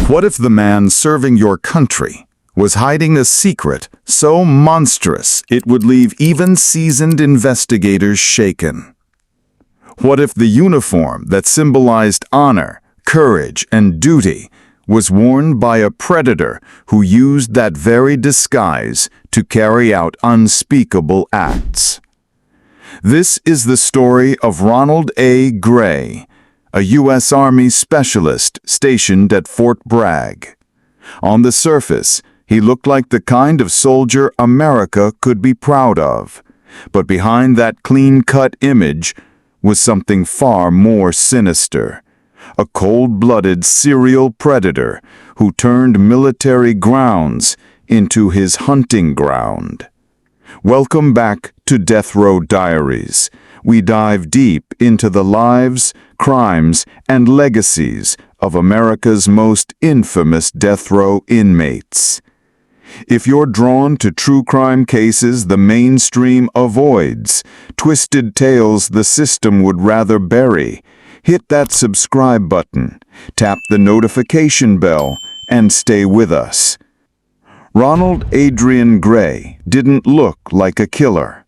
What if the man serving your country was hiding a secret so monstrous it would leave even seasoned investigators shaken? What if the uniform that symbolized honor, courage, and duty was worn by a predator who used that very disguise to carry out unspeakable acts? This is the story of Ronald A. Gray, a U.S. Army specialist stationed at Fort Bragg. On the surface, he looked like the kind of soldier America could be proud of. But behind that clean-cut image was something far more sinister. A cold-blooded serial predator who turned military grounds into his hunting ground. Welcome back to Death Row Diaries. We dive deep into the lives, crimes, and legacies of America's most infamous death row inmates. If you're drawn to true crime cases the mainstream avoids, twisted tales the system would rather bury, hit that subscribe button, tap the notification bell, and stay with us. Ronald Adrian Gray didn't look like a killer.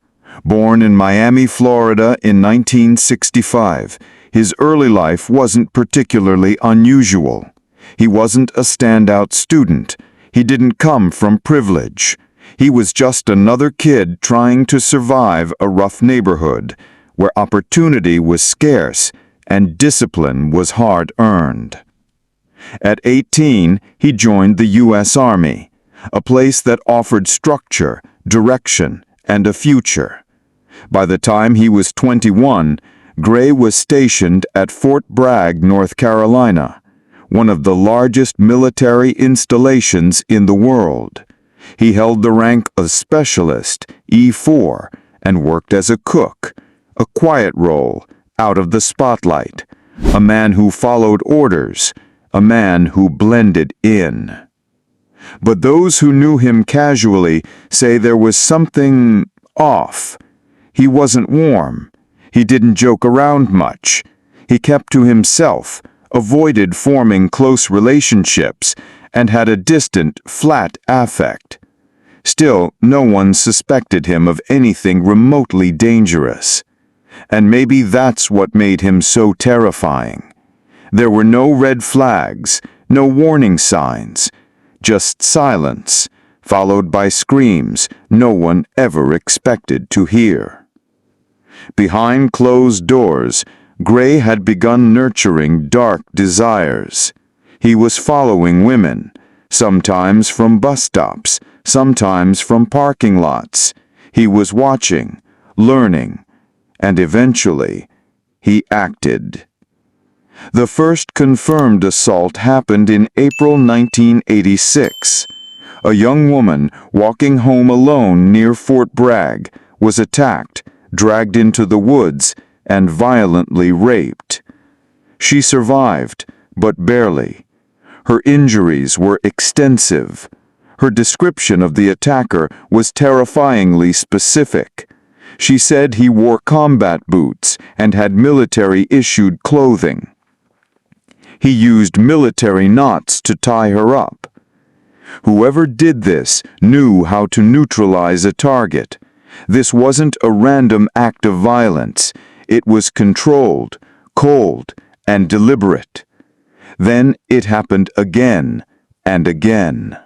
Born in Miami, Florida in 1965, his early life wasn't particularly unusual. He wasn't a standout student. He didn't come from privilege. He was just another kid trying to survive a rough neighborhood where opportunity was scarce and discipline was hard-earned. At 18, he joined the U.S. Army, a place that offered structure, direction, and a future. By the time he was 21, Gray was stationed at Fort Bragg, North Carolina, one of the largest military installations in the world. He held the rank of Specialist, E4, and worked as a cook, a quiet role, out of the spotlight, a man who followed orders, a man who blended in. But those who knew him casually say there was something off. He wasn't warm. He didn't joke around much. He kept to himself, avoided forming close relationships, and had a distant, flat affect. Still, no one suspected him of anything remotely dangerous. And maybe that's what made him so terrifying. There were no red flags, no warning signs, just silence, followed by screams no one ever expected to hear. Behind closed doors, Gray had begun nurturing dark desires. He was following women, sometimes from bus stops, sometimes from parking lots. He was watching, learning, and eventually, he acted. The first confirmed assault happened in April 1986. A young woman walking home alone near Fort Bragg was attacked, dragged into the woods, and violently raped. She survived, but barely. Her injuries were extensive. Her description of the attacker was terrifyingly specific. She said he wore combat boots and had military-issued clothing. He used military knots to tie her up. Whoever did this knew how to neutralize a target. This wasn't a random act of violence. It was controlled, cold, and deliberate. Then it happened again and again.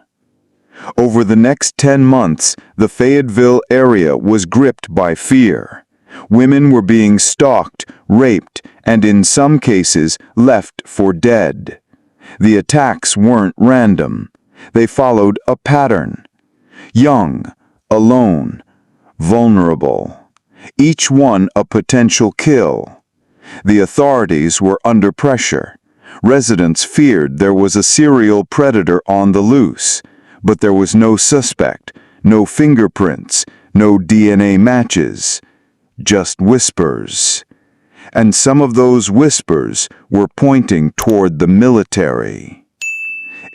Over the next 10 months, the Fayetteville area was gripped by fear. Women were being stalked, raped, and in some cases left for dead. The attacks weren't random. They followed a pattern. Young, alone, vulnerable. Each one a potential kill. The authorities were under pressure. Residents feared there was a serial predator on the loose, but there was no suspect, no fingerprints, no DNA matches, just whispers. And some of those whispers were pointing toward the military.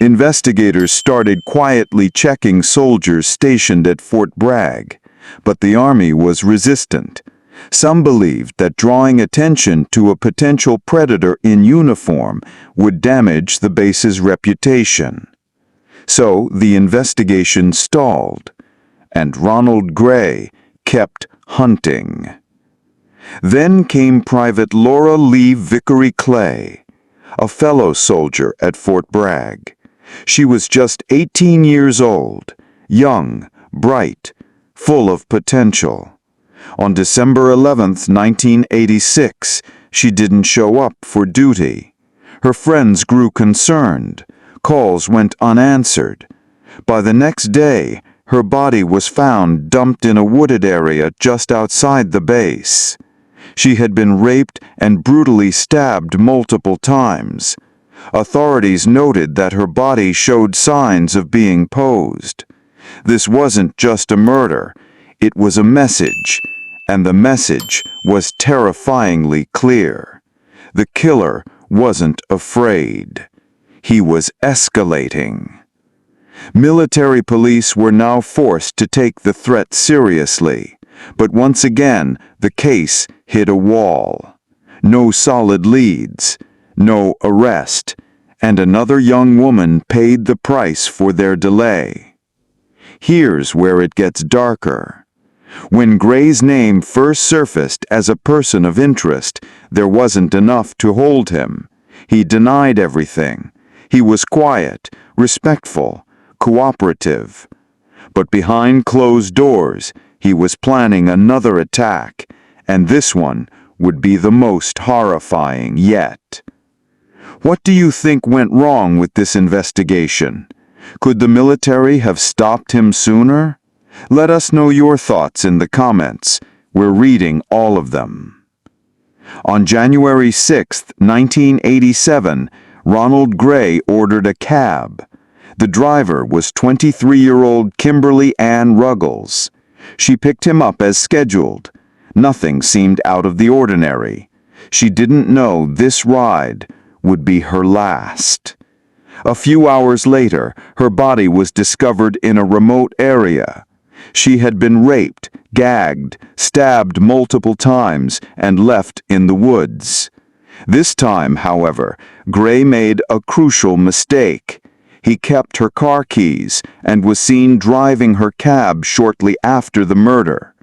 Investigators started quietly checking soldiers stationed at Fort Bragg, but the Army was resistant. Some believed that drawing attention to a potential predator in uniform would damage the base's reputation. So the investigation stalled, and Ronald Gray kept hunting. Then came Private Laura Lee Vickery Clay, a fellow soldier at Fort Bragg. She was just 18 years old, young, bright, full of potential. On December 11, 1986, she didn't show up for duty. Her friends grew concerned. Calls went unanswered. By the next day, her body was found dumped in a wooded area just outside the base. She had been raped and brutally stabbed multiple times. Authorities noted that her body showed signs of being posed. This wasn't just a murder, it was a message, and the message was terrifyingly clear. The killer wasn't afraid. He was escalating. Military police were now forced to take the threat seriously, but once again the case hit a wall. No solid leads, no arrest, and another young woman paid the price for their delay. Here's where it gets darker. When Gray's name first surfaced as a person of interest, there wasn't enough to hold him. He denied everything. He was quiet, respectful, cooperative. But behind closed doors, he was planning another attack, and this one would be the most horrifying yet. What do you think went wrong with this investigation? Could the military have stopped him sooner? Let us know your thoughts in the comments. We're reading all of them. On January 6, 1987, Ronald Gray ordered a cab. The driver was 23-year-old Kimberly Ann Ruggles. She picked him up as scheduled. Nothing seemed out of the ordinary. She didn't know this ride would be her last. A few hours later, her body was discovered in a remote area. She had been raped, gagged, stabbed multiple times, and left in the woods. This time, however, Gray made a crucial mistake. He kept her car keys and was seen driving her cab shortly after the murder.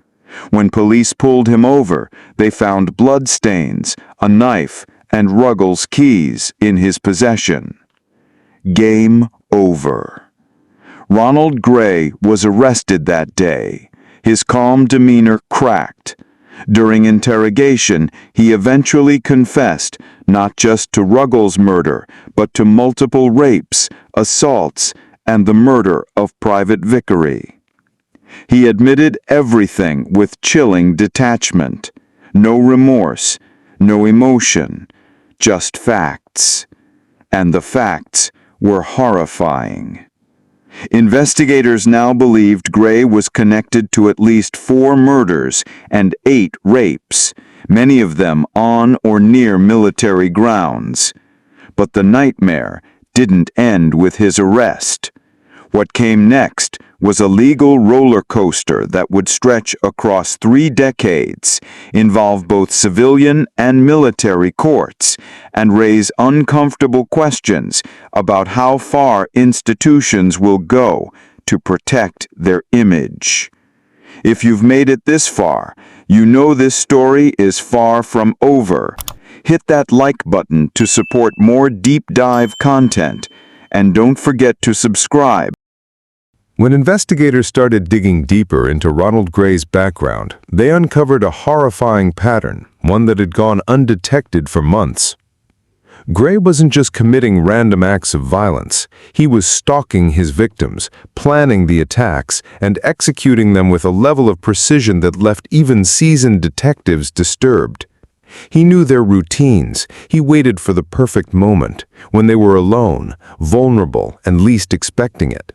When police pulled him over, they found bloodstains, a knife, and Ruggles' keys in his possession. Game over. Ronald Gray was arrested that day. His calm demeanor cracked. During interrogation, he eventually confessed not just to Ruggles' murder, but to multiple rapes, assaults, and the murder of Private Vickery. He admitted everything with chilling detachment. No remorse, no emotion, just facts. And the facts were horrifying. Investigators now believed Gray was connected to at least 4 murders and 8 rapes, many of them on or near military grounds. But the nightmare didn't end with his arrest. What came next was a legal roller coaster that would stretch across 3 decades, involve both civilian and military courts, and raise uncomfortable questions about how far institutions will go to protect their image. If you've made it this far, you know this story is far from over. Hit that like button to support more deep dive content, and don't forget to subscribe. When investigators started digging deeper into Ronald Gray's background, they uncovered a horrifying pattern, one that had gone undetected for months. Gray wasn't just committing random acts of violence. He was stalking his victims, planning the attacks, and executing them with a level of precision that left even seasoned detectives disturbed. He knew their routines. He waited for the perfect moment, when they were alone, vulnerable, and least expecting it.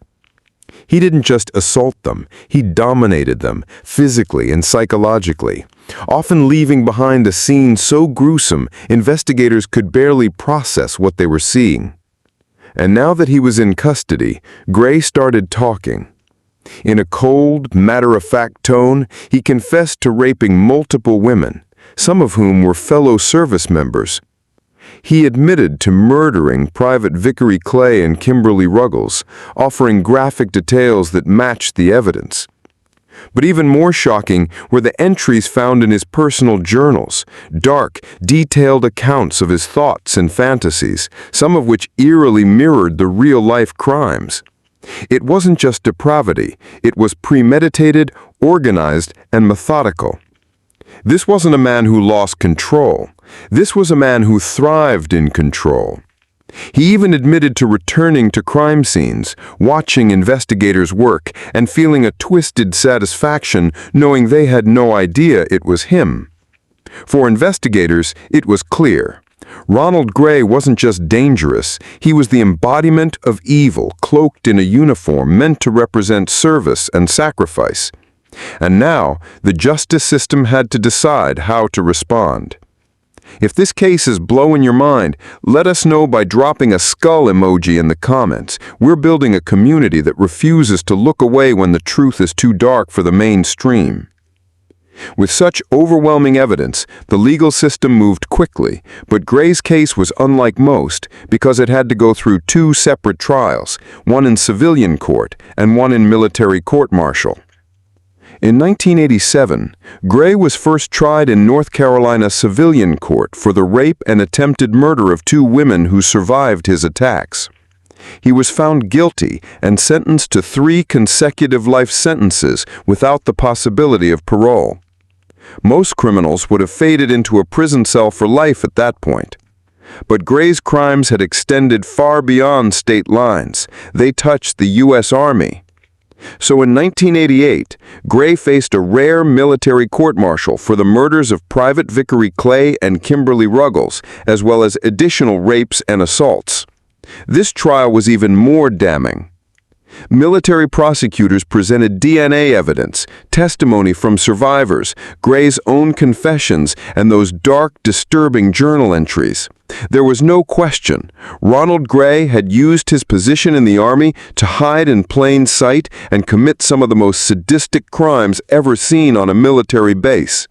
He didn't just assault them, he dominated them, physically and psychologically, often leaving behind a scene so gruesome investigators could barely process what they were seeing. And now that he was in custody, Gray started talking. In a cold, matter-of-fact tone, he confessed to raping multiple women, some of whom were fellow service members. He admitted to murdering Private Vickery Clay and Kimberly Ruggles, offering graphic details that matched the evidence. But even more shocking were the entries found in his personal journals, dark, detailed accounts of his thoughts and fantasies, some of which eerily mirrored the real-life crimes. It wasn't just depravity, it was premeditated, organized, and methodical. This wasn't a man who lost control. This was a man who thrived in control. He even admitted to returning to crime scenes, watching investigators work, and feeling a twisted satisfaction knowing they had no idea it was him. For investigators, it was clear. Ronald Gray wasn't just dangerous, he was the embodiment of evil, cloaked in a uniform meant to represent service and sacrifice. And now, the justice system had to decide how to respond. If this case is blowing your mind, let us know by dropping a skull emoji in the comments. We're building a community that refuses to look away when the truth is too dark for the mainstream. With such overwhelming evidence, the legal system moved quickly, but Gray's case was unlike most because it had to go through two separate trials, one in civilian court and one in military court-martial. In 1987, Gray was first tried in North Carolina civilian court for the rape and attempted murder of two women who survived his attacks. He was found guilty and sentenced to 3 consecutive life sentences without the possibility of parole. Most criminals would have faded into a prison cell for life at that point. But Gray's crimes had extended far beyond state lines. They touched the U.S. Army. So in 1988, Gray faced a rare military court-martial for the murders of Private Vickery Clay and Kimberly Ruggles, as well as additional rapes and assaults. This trial was even more damning. Military prosecutors presented DNA evidence, testimony from survivors, Gray's own confessions, and those dark, disturbing journal entries. There was no question. Ronald Gray had used his position in the Army to hide in plain sight and commit some of the most sadistic crimes ever seen on a military base.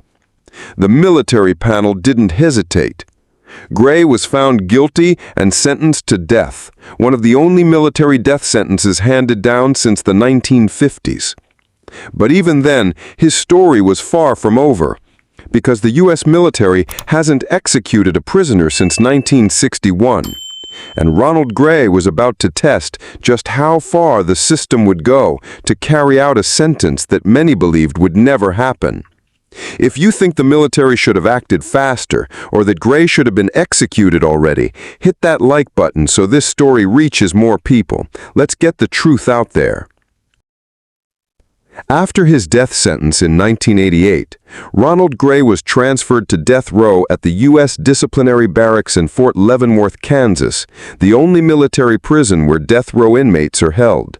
The military panel didn't hesitate. Gray was found guilty and sentenced to death, one of the only military death sentences handed down since the 1950s. But even then, his story was far from over, because the U.S. military hasn't executed a prisoner since 1961. And Ronald Gray was about to test just how far the system would go to carry out a sentence that many believed would never happen. If you think the military should have acted faster, or that Gray should have been executed already, hit that like button so this story reaches more people. Let's get the truth out there. After his death sentence in 1988, Ronald Gray was transferred to death row at the U.S. Disciplinary Barracks in Fort Leavenworth, Kansas, the only military prison where death row inmates are held.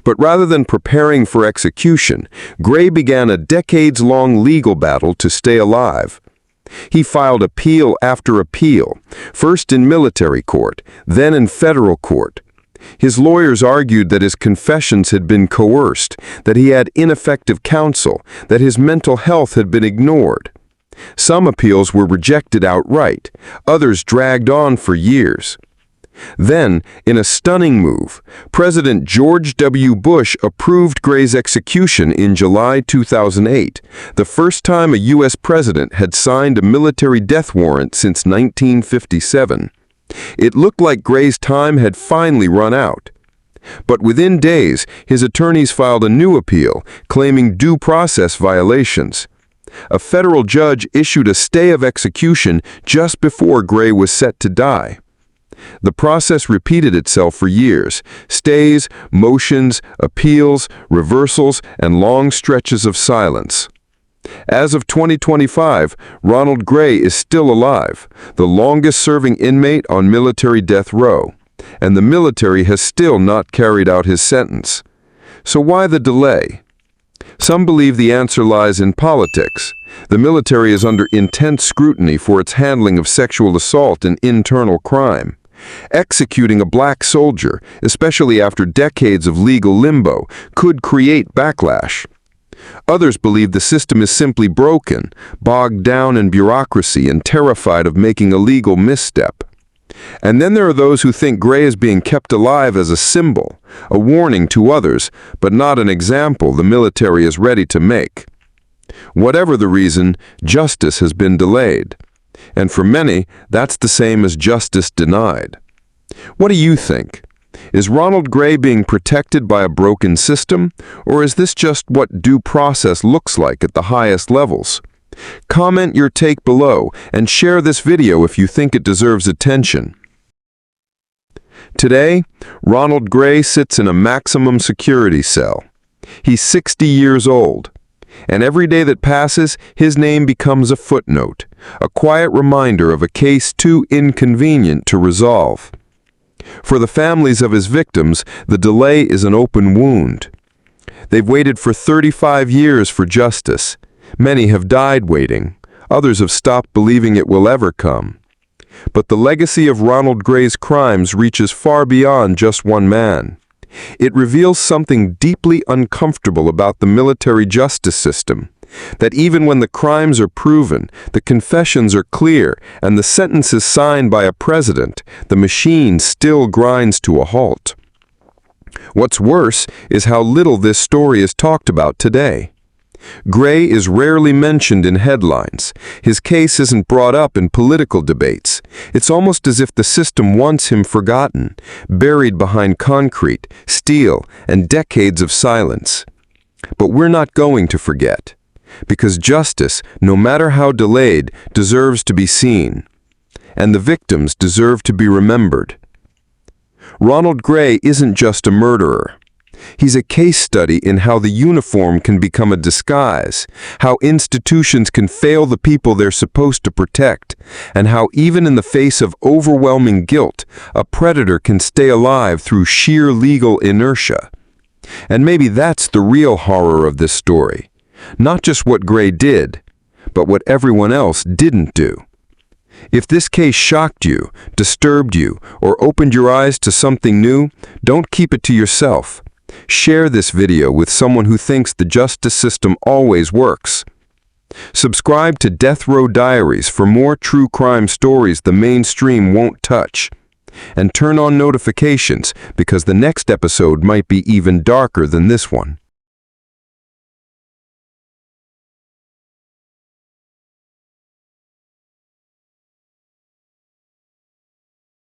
But rather than preparing for execution, Gray began a decades-long legal battle to stay alive. He filed appeal after appeal, first in military court, then in federal court. His lawyers argued that his confessions had been coerced, that he had ineffective counsel, that his mental health had been ignored. Some appeals were rejected outright, others dragged on for years. Then, in a stunning move, President George W. Bush approved Gray's execution in July 2008, the first time a U.S. president had signed a military death warrant since 1957. It looked like Gray's time had finally run out. But within days, his attorneys filed a new appeal, claiming due process violations. A federal judge issued a stay of execution just before Gray was set to die. The process repeated itself for years: stays, motions, appeals, reversals, and long stretches of silence. As of 2025, Ronald Gray is still alive, the longest-serving inmate on military death row, and the military has still not carried out his sentence. So why the delay? Some believe the answer lies in politics. The military is under intense scrutiny for its handling of sexual assault and internal crime. Executing a black soldier, especially after decades of legal limbo, could create backlash. Others believe the system is simply broken, bogged down in bureaucracy and terrified of making a legal misstep. And then there are those who think Gray is being kept alive as a symbol, a warning to others, but not an example the military is ready to make. Whatever the reason, justice has been delayed. And for many, that's the same as justice denied. What do you think? Is Ronald Gray being protected by a broken system, or is this just what due process looks like at the highest levels? Comment your take below and share this video if you think it deserves attention. Today, Ronald Gray sits in a maximum security cell. He's 60 years old, and every day that passes, his name becomes a footnote, a quiet reminder of a case too inconvenient to resolve. For the families of his victims, the delay is an open wound. They've waited for 35 years for justice. Many have died waiting. Others have stopped believing it will ever come. But the legacy of Ronald Gray's crimes reaches far beyond just one man. It reveals something deeply uncomfortable about the military justice system, that even when the crimes are proven, the confessions are clear, and the sentences signed by a president, the machine still grinds to a halt. What's worse is how little this story is talked about today. Gray is rarely mentioned in headlines. His case isn't brought up in political debates. It's almost as if the system wants him forgotten, buried behind concrete, steel, and decades of silence. But we're not going to forget, because justice, no matter how delayed, deserves to be seen, and the victims deserve to be remembered. Ronald Gray isn't just a murderer. He's a case study in how the uniform can become a disguise, how institutions can fail the people they're supposed to protect, and how even in the face of overwhelming guilt, a predator can stay alive through sheer legal inertia. And maybe that's the real horror of this story. Not just what Gray did, but what everyone else didn't do. If this case shocked you, disturbed you, or opened your eyes to something new, don't keep it to yourself. Share this video with someone who thinks the justice system always works. Subscribe to Death Row Diaries for more true crime stories the mainstream won't touch. And turn on notifications because the next episode might be even darker than this one.